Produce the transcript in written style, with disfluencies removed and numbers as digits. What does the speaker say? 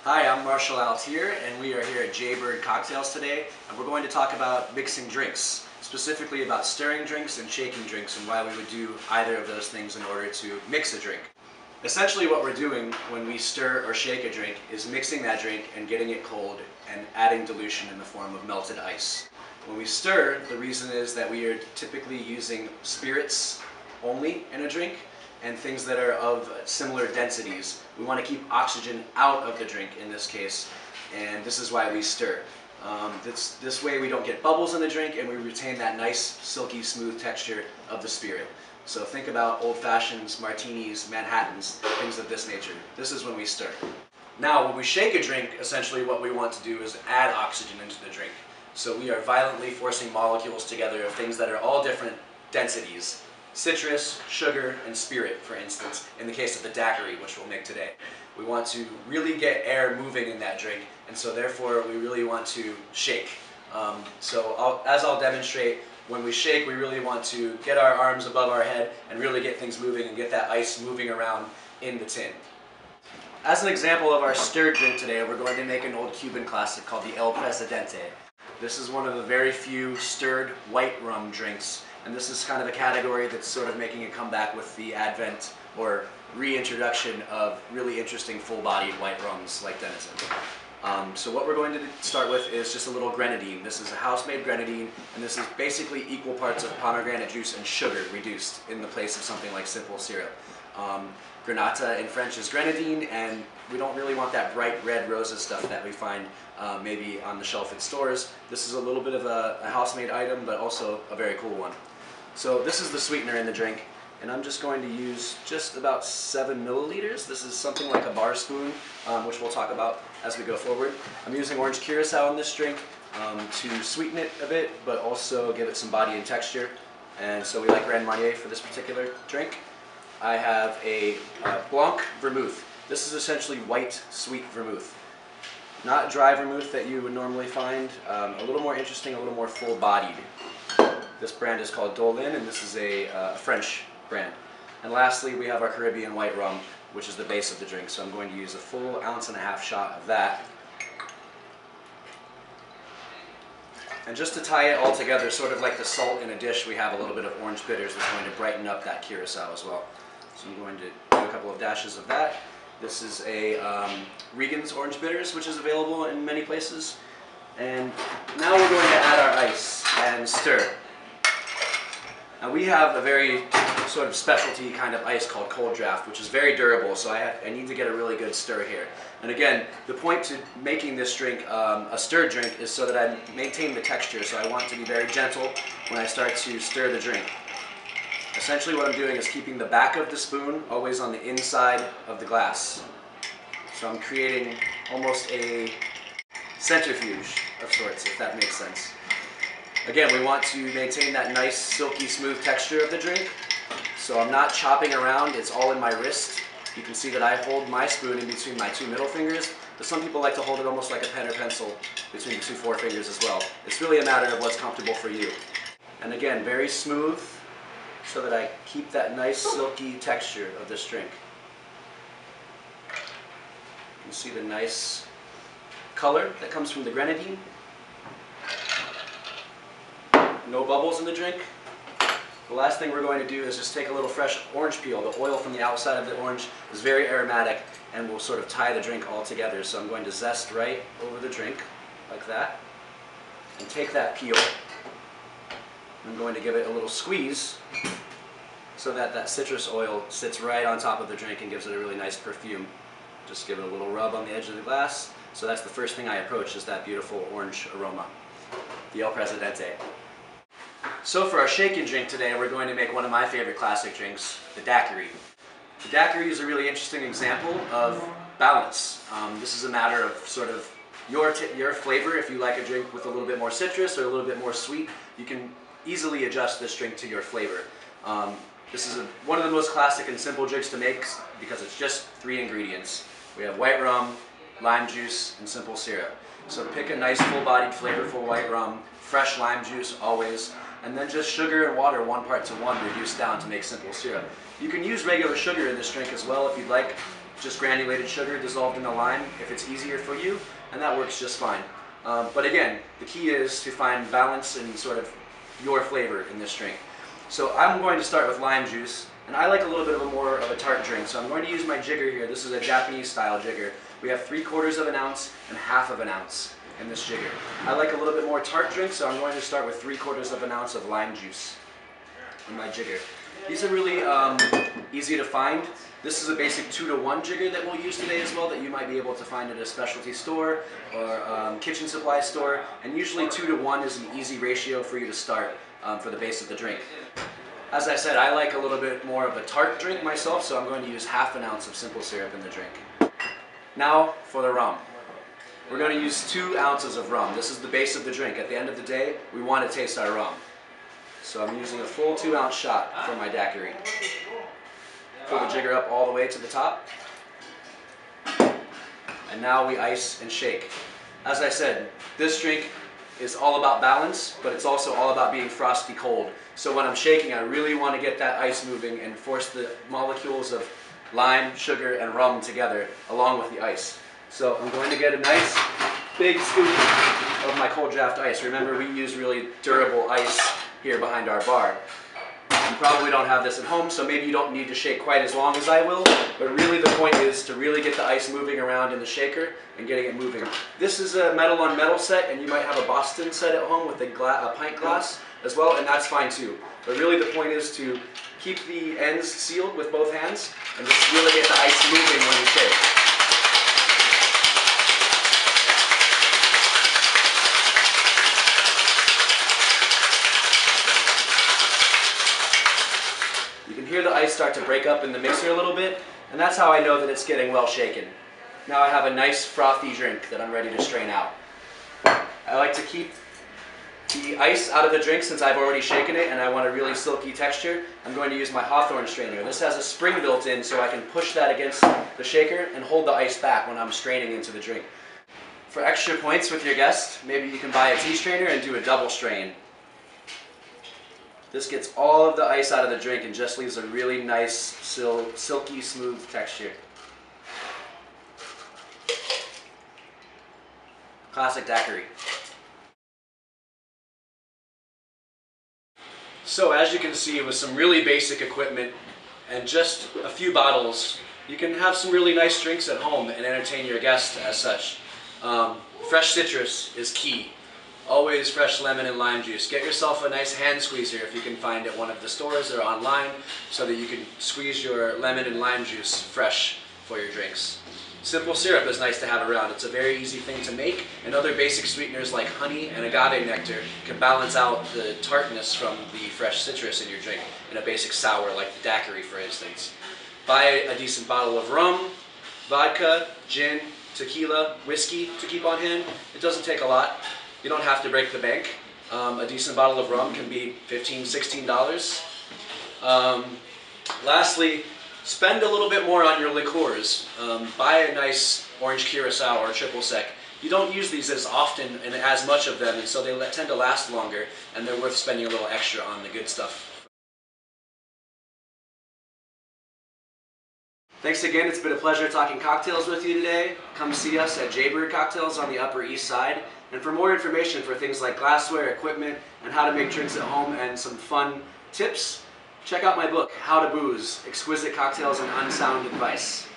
Hi, I'm Marshall Altier, and we are here at Jaybird Cocktails today, and we're going to talk about mixing drinks, specifically about stirring drinks and shaking drinks, and why we would do either of those things in order to mix a drink. Essentially what we're doing when we stir or shake a drink is mixing that drink and getting it cold and adding dilution in the form of melted ice. When we stir, the reason is that we are typically using spirits only in a drink, and things that are of similar densities. We want to keep oxygen out of the drink in this case, and this is why we stir. This way we don't get bubbles in the drink, and we retain that nice, silky, smooth texture of the spirit. So think about old fashions, martinis, Manhattans, things of this nature. This is when we stir. Now, when we shake a drink, essentially what we want to do is add oxygen into the drink. So we are violently forcing molecules together of things that are all different densities. Citrus, sugar, and spirit, for instance, in the case of the daiquiri, which we'll make today. We want to really get air moving in that drink, and so therefore we really want to shake. As I'll demonstrate, when we shake, we really want to get our arms above our head and really get things moving and get that ice moving around in the tin. As an example of our stirred drink today, we're going to make an old Cuban classic called the El Presidente. This is one of the very few stirred white rum drinks, and this is kind of a category that's sort of making a comeback with the advent or reintroduction of really interesting full-bodied white rums like Denizen. So what we're going to start with is just a little grenadine. This is a house-made grenadine, and this is basically equal parts of pomegranate juice and sugar reduced in the place of something like simple syrup. Granata in French is grenadine, and we don't really want that bright red roses stuff that we find maybe on the shelf in stores. This is a little bit of a house-made item, but also a very cool one. So this is the sweetener in the drink, and I'm just going to use just about 7 milliliters. This is something like a bar spoon, which we'll talk about as we go forward. I'm using orange curacao in this drink to sweeten it a bit, but also give it some body and texture. And so we like Grand Marnier for this particular drink. I have a Blanc vermouth. This is essentially white, sweet vermouth. Not dry vermouth that you would normally find, a little more interesting, a little more full-bodied. This brand is called Dolin, and this is a French brand. And lastly, we have our Caribbean white rum, which is the base of the drink. So I'm going to use a full 1.5 ounce shot of that. And just to tie it all together, sort of like the salt in a dish, we have a little bit of orange bitters that's going to brighten up that curacao as well. So I'm going to do a couple of dashes of that. This is a Regan's orange bitters, which is available in many places. And now we're going to add our ice and stir. Now we have a very sort of specialty kind of ice called cold draft, which is very durable, so I need to get a really good stir here. And again, the point to making this drink a stirred drink is so that I maintain the texture, so I want to be very gentle when I start to stir the drink. Essentially what I'm doing is keeping the back of the spoon always on the inside of the glass. So I'm creating almost a centrifuge of sorts, if that makes sense. Again, we want to maintain that nice, silky, smooth texture of the drink. So I'm not chopping around, it's all in my wrist. You can see that I hold my spoon in between my 2 middle fingers, but some people like to hold it almost like a pen or pencil between the 2 forefingers as well. It's really a matter of what's comfortable for you. And again, very smooth, so that I keep that nice, silky texture of this drink. You can see the nice color that comes from the grenadine. No bubbles in the drink. The last thing we're going to do is just take a little fresh orange peel. The oil from the outside of the orange is very aromatic and will sort of tie the drink all together. So I'm going to zest right over the drink, like that, and take that peel. I'm going to give it a little squeeze so that that citrus oil sits right on top of the drink and gives it a really nice perfume. Just give it a little rub on the edge of the glass. So that's the first thing I approach, is that beautiful orange aroma, the El Presidente. So for our shaken drink today, we're going to make one of my favorite classic drinks, the daiquiri. The daiquiri is a really interesting example of balance. This is a matter of sort of your flavor. If you like a drink with a little bit more citrus or a little bit more sweet, you can easily adjust this drink to your flavor. This is one of the most classic and simple drinks to make because it's just 3 ingredients. We have white rum, lime juice, and simple syrup. So pick a nice full-bodied, flavorful white rum, fresh lime juice always, and then just sugar and water 1:1 reduced down to make simple syrup. You can use regular sugar in this drink as well if you'd like. just granulated sugar dissolved in the lime if it's easier for you, and that works just fine. But again, the key is to find balance and sort of your flavor in this drink. So I'm going to start with lime juice, and I like a little bit more of a tart drink, so I'm going to use my jigger here. This is a Japanese style jigger. We have 3/4 of an ounce and 1/2 of an ounce in this jigger. I like a little bit more tart drink, so I'm going to start with 3/4 of an ounce of lime juice in my jigger. These are really easy to find. This is a basic 2-to-1 jigger that we'll use today as well, that you might be able to find at a specialty store or kitchen supply store. And usually 2-to-1 is an easy ratio for you to start for the base of the drink. As I said, I like a little bit more of a tart drink myself, so I'm going to use 1/2 an ounce of simple syrup in the drink. Now for the rum. We're going to use 2 ounces of rum. This is the base of the drink. At the end of the day, we want to taste our rum. So I'm using a full 2-ounce shot for my daiquiri. Fill the jigger up all the way to the top. And now we ice and shake. As I said, this drink is all about balance, but it's also all about being frosty cold. So when I'm shaking, I really want to get that ice moving and force the molecules of lime, sugar, and rum together along with the ice. So I'm going to get a nice big scoop of my cold draft ice. Remember, we use really durable ice here behind our bar. You probably don't have this at home, so maybe you don't need to shake quite as long as I will, but really the point is to really get the ice moving around in the shaker and getting it moving. This is a metal on metal set, and you might have a Boston set at home with a pint glass as well, and that's fine too. But really the point is to keep the ends sealed with both hands and just really get the ice moving when you shake. You can hear the ice start to break up in the mixer a little bit, and that's how I know that it's getting well shaken. Now I have a nice frothy drink that I'm ready to strain out. I like to keep the ice out of the drink since I've already shaken it and I want a really silky texture. I'm going to use my Hawthorne strainer. This has a spring built in so I can push that against the shaker and hold the ice back when I'm straining into the drink. For extra points with your guest, maybe you can buy a tea strainer and do a double strain. This gets all of the ice out of the drink and just leaves a really nice, silky, smooth texture. Classic daiquiri. So as you can see, with some really basic equipment and just a few bottles, you can have some really nice drinks at home and entertain your guests as such. Fresh citrus is key. Always fresh lemon and lime juice. Get yourself a nice hand squeezer if you can find at one of the stores or online so that you can squeeze your lemon and lime juice fresh for your drinks. Simple syrup is nice to have around. It's a very easy thing to make, and other basic sweeteners like honey and agave nectar can balance out the tartness from the fresh citrus in your drink in a basic sour like the daiquiri, for instance. Buy a decent bottle of rum, vodka, gin, tequila, whiskey to keep on hand. It doesn't take a lot. You don't have to break the bank. A decent bottle of rum can be $15, $16. Lastly, spend a little bit more on your liqueurs. Buy a nice orange curacao or triple sec. You don't use these as often and as much of them, and so they tend to last longer, and they're worth spending a little extra on the good stuff. Thanks again. It's been a pleasure talking cocktails with you today. Come see us at Jaybird Cocktails on the Upper East Side. And for more information for things like glassware, equipment, and how to make drinks at home and some fun tips, check out my book, How to Booze, Exquisite Cocktails and Unsound Advice.